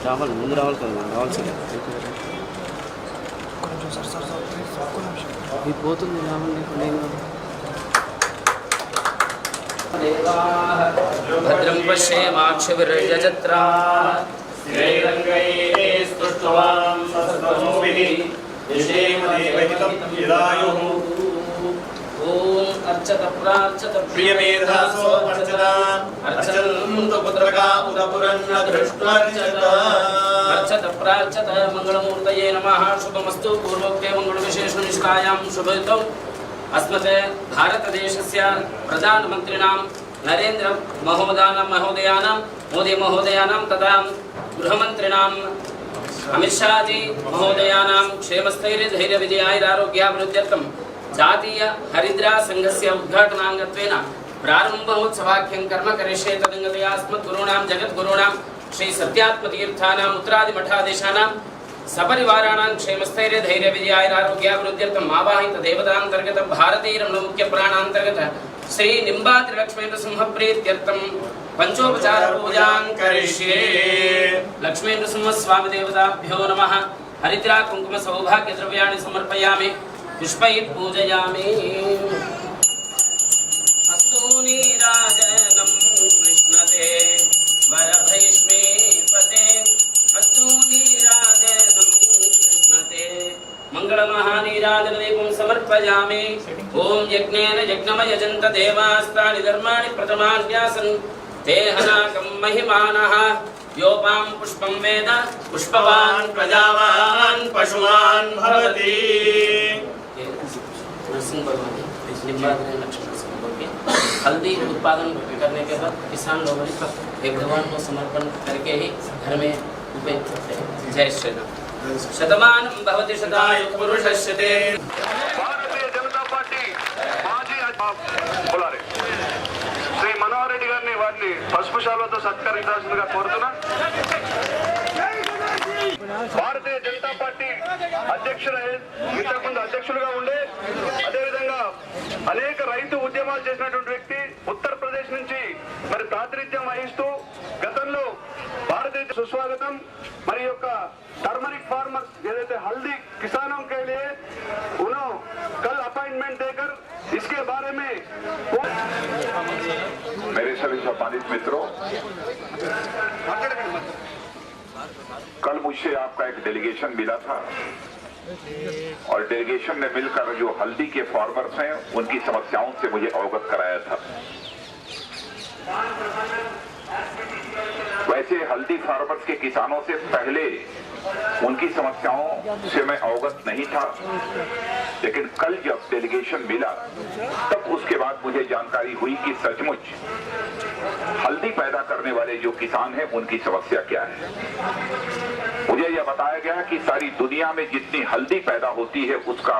రావాలి ముందు రావాలి కదా రావాల్సిందే ఇది పోతుంది రావాలి భద్రం పశ్యేమాక్షవిర్యజత్రాः శ్రీరంగైः స్తుష్ట్వాం సస్తనోభిః యశేమదేవహితం యదాయుః ఓం అర్చత ప్రార్చత ప్రియమేధాసో అర్చత అర్చంతు పుత్రకా ఉదపురన్న దృష్ట్వర్చత అర్చత ప్రార్చత మంగళమూర్తయే నమః శుభమస్తు పూర్వోక్తే మంగళ విశేష నిష్కాయాం శుభయుతం अस्मत् भारतदेशस्य प्रधानमन्त्रिणां नरेन्द्र महोदयानां मोदी महोदयानां तथा गृहमन्त्रिणां अमित शाह जी महोदयानां क्षेमस्थैर्य धैर्य विजयारोग्याभिवृद्ध्यर्थं जातीय हरिद्रा संघस्य उद्घाटनाङ्गत्वेन प्रारम्भोत्सवाख्यं कर्म करिष्ये तदङ्गतया अस्मद्गुरूणां जगद्गुरूणां श्री सत्यात्मतीर्थानाम् उत्तरादिमठाधीशानां सपरिवाराणां क्षेमस्थैर्य धैर्य विजयारोग्याभिवृद्ध्यर्थम् आवाहित देवतान्तर्गत भारतीय रमण मुख्य पुराणान्तर्गत श्री निम्बाद्रिलक्ष्मेन्द्र सिंह प्रीत्यर्थं पंचोपचार पूजां करिष्ये। लक्ष्मेन्द्र सिंह स्वामी देवताभ्यो नमः। हरिद्रा कुंकुम सौभाग्य द्रव्याणि समर्पयामि पुष्पैः पूजयामि। अस्तु नीराजनं कृष्णते वरभैष्मीपते अस्तु नीराजनं कृष्णते मंगलमहानीराजनदीपं समर्पयामि। ओम यज्ञेन यज्ञमयजन्त देवास्तानि धर्माणि प्रथमान्यासन् ते हनाकं महिमानः योपां पुष्पं वेद पुष्पवान् प्रजावान् पशुवान् भवति। नरसिंह भगवान निम्बाद्रि लक्ष्मण सिंह के हल्दी उत्पादन करने के बाद किसान लोगों ने एक भगवान को समर्पण करके ही घर में उपयोग करते हैं। जय श्री राम। शतमानं भवति शतायुः पुरुषस्य तेन्द्रिये। भारतीय जनता पार्टी మాజీ బులారే శ్రీ మనోహర్ రెడ్డి గారిని వారిని పసుపు శాలువతో సత్కరించాల్సిందిగా కోరుతున్నా। భారతీయ జనతా పార్టీ అధ్యక్షుడు ఇంతకుముందు అధ్యక్షులుగా ఉండే అదేవిధంగా అనేక రైతు ఉద్యమాలు చేసినటువంటి వ్యక్తి ఉత్తరప్రదేశ్ నుంచి మరి ప్రాతినిధ్యం వహిస్తూ గతంలో భారతీయ సుస్వాగతం మరి యొక్క टर्मरिक फार्मर्स जैसे हल्दी किसानों के लिए उन्होंने कल अपॉइंटमेंट देकर इसके बारे में मेरे सभी सम्मानित मित्रों, कल मुझसे आपका एक डेलीगेशन मिला था और डेलीगेशन ने मिलकर जो हल्दी के फार्मर्स हैं उनकी समस्याओं से मुझे अवगत कराया था। वैसे हल्दी फार्मर्स के किसानों से पहले उनकी समस्याओं से मैं अवगत नहीं था, लेकिन कल जब डेलीगेशन मिला तब उसके बाद मुझे जानकारी हुई कि सचमुच हल्दी पैदा करने वाले जो किसान हैं उनकी समस्या क्या है। मुझे यह बताया गया कि सारी दुनिया में जितनी हल्दी पैदा होती है उसका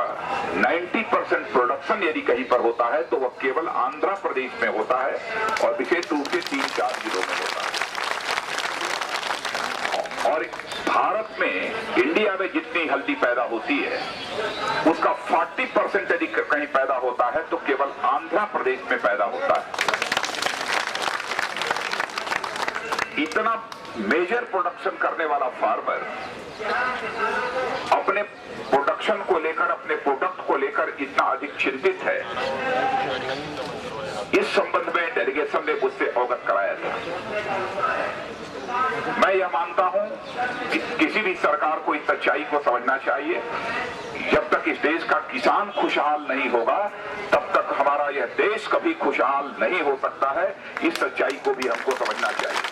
90% प्रोडक्शन यदि कहीं पर होता है तो वह केवल आंध्र प्रदेश में होता है और विशेष रूप से 3-4 जिलों में होता है। और भारत में इंडिया में जितनी हल्दी पैदा होती है उसका 40% यदि कहीं पैदा होता है तो केवल आंध्र प्रदेश में पैदा होता है। इतना मेजर प्रोडक्शन करने वाला फार्मर अपने प्रोडक्शन को लेकर अपने प्रोडक्ट को लेकर इतना अधिक चिंतित है, इस संबंध में डेलीगेशन ने मुझसे अवगत कराया था। मैं यह मानता हूं कि किसी भी सरकार को इस सच्चाई को समझना चाहिए, जब तक इस देश का किसान खुशहाल नहीं होगा तब तक हमारा यह देश कभी खुशहाल नहीं हो सकता है। इस सच्चाई को भी हमको समझना चाहिए।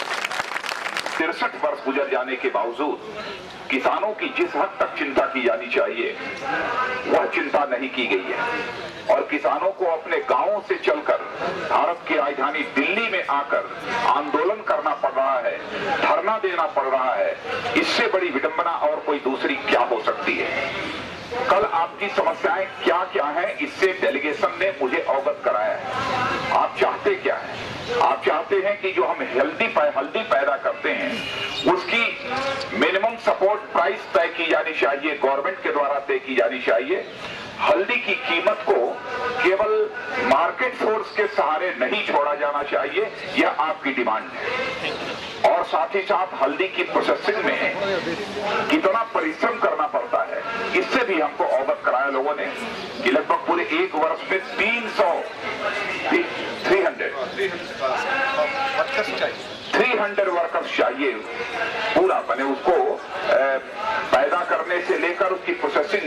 63 वर्ष गुजर जाने के बावजूद किसानों की जिस हद तक चिंता की जानी चाहिए वह चिंता नहीं की गई है और किसानों को अपने गांवों से चलकर भारत की राजधानी दिल्ली में आकर आंदोलन करना पड़ रहा है, धरना देना पड़ रहा है। इससे बड़ी विडंबना और कोई दूसरी क्या हो सकती है। कल आपकी समस्याएं क्या क्या हैं इससे डेलीगेशन ने मुझे अवगत कराया है। आप चाहते क्या है? आप चाहते हैं कि जो हम हल्दी पैदा करते हैं की जानी चाहिए, गवर्नमेंट के द्वारा तय की जानी चाहिए। हल्दी की कीमत को केवल मार्केट फोर्स के सहारे नहीं छोड़ा जाना चाहिए, यह आपकी डिमांड है। और साथ ही साथ हल्दी की प्रोसेसिंग में कितना परिश्रम करना पड़ता है, इससे भी हमको अवगत कराया लोगों ने कि लगभग पूरे एक वर्ष में 300 वर्कर्स चाहिए, पूरा बने उसको पैदा करने से लेकर उसकी प्रोसेसिंग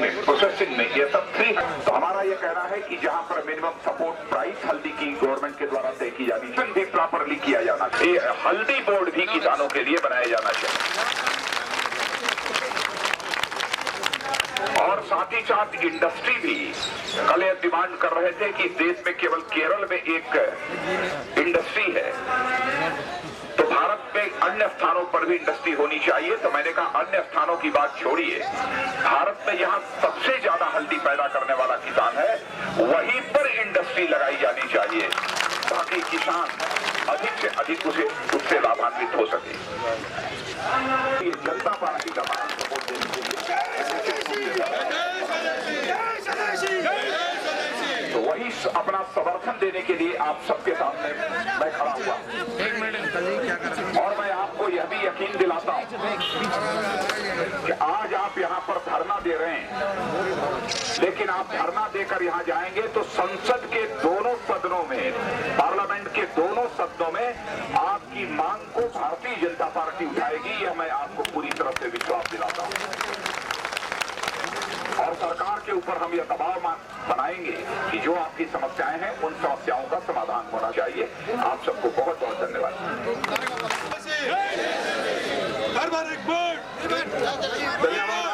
में ये सब 300। तो हमारा ये कहना है कि जहां पर मिनिमम सपोर्ट प्राइस हल्दी की गवर्नमेंट के द्वारा तय की जानी चाहिए, भी प्रॉपरली किया जाना चाहिए। हल्दी बोर्ड भी किसानों के लिए बनाया जाना चाहिए। और साथ ही साथ इंडस्ट्री भी कल ये डिमांड कर रहे थे कि देश में केवल केरल में एक इंडस्ट्री है, तो भारत में अन्य स्थानों पर भी इंडस्ट्री होनी चाहिए। तो मैंने कहा अन्य स्थानों की बात छोड़िए, भारत में यहाँ सबसे ज्यादा हल्दी पैदा करने वाला किसान है, वहीं पर इंडस्ट्री लगाई जानी चाहिए ताकि किसान अधिक से अधिक उससे लाभान्वित हो सके। ये जनता पार्टी का सपोर्ट देने के लिए, तो वही अपना समर्थन देने के लिए आप सबके सामने मैं खड़ा हुआ। और मैं आपको यह भी यकीन दिलाता हूं कि आज आप यहाँ पर धरना दे रहे हैं, लेकिन आप धरना देकर यहाँ जाएंगे तो संसद के दोनों सदनों में, पार्लियामेंट के दोनों सदनों में आपकी मांग को भारतीय जनता पार्टी उठाएगी, यह मैं आपको पूरी तरह से विश्वास दिलाता हूं। और सरकार के ऊपर हम यह दबाव बनाएंगे कि जो आपकी समस्याएं हैं उन समस्याओं का समाधान होना चाहिए। आप सबको बहुत बहुत धन्यवाद। धन्यवाद।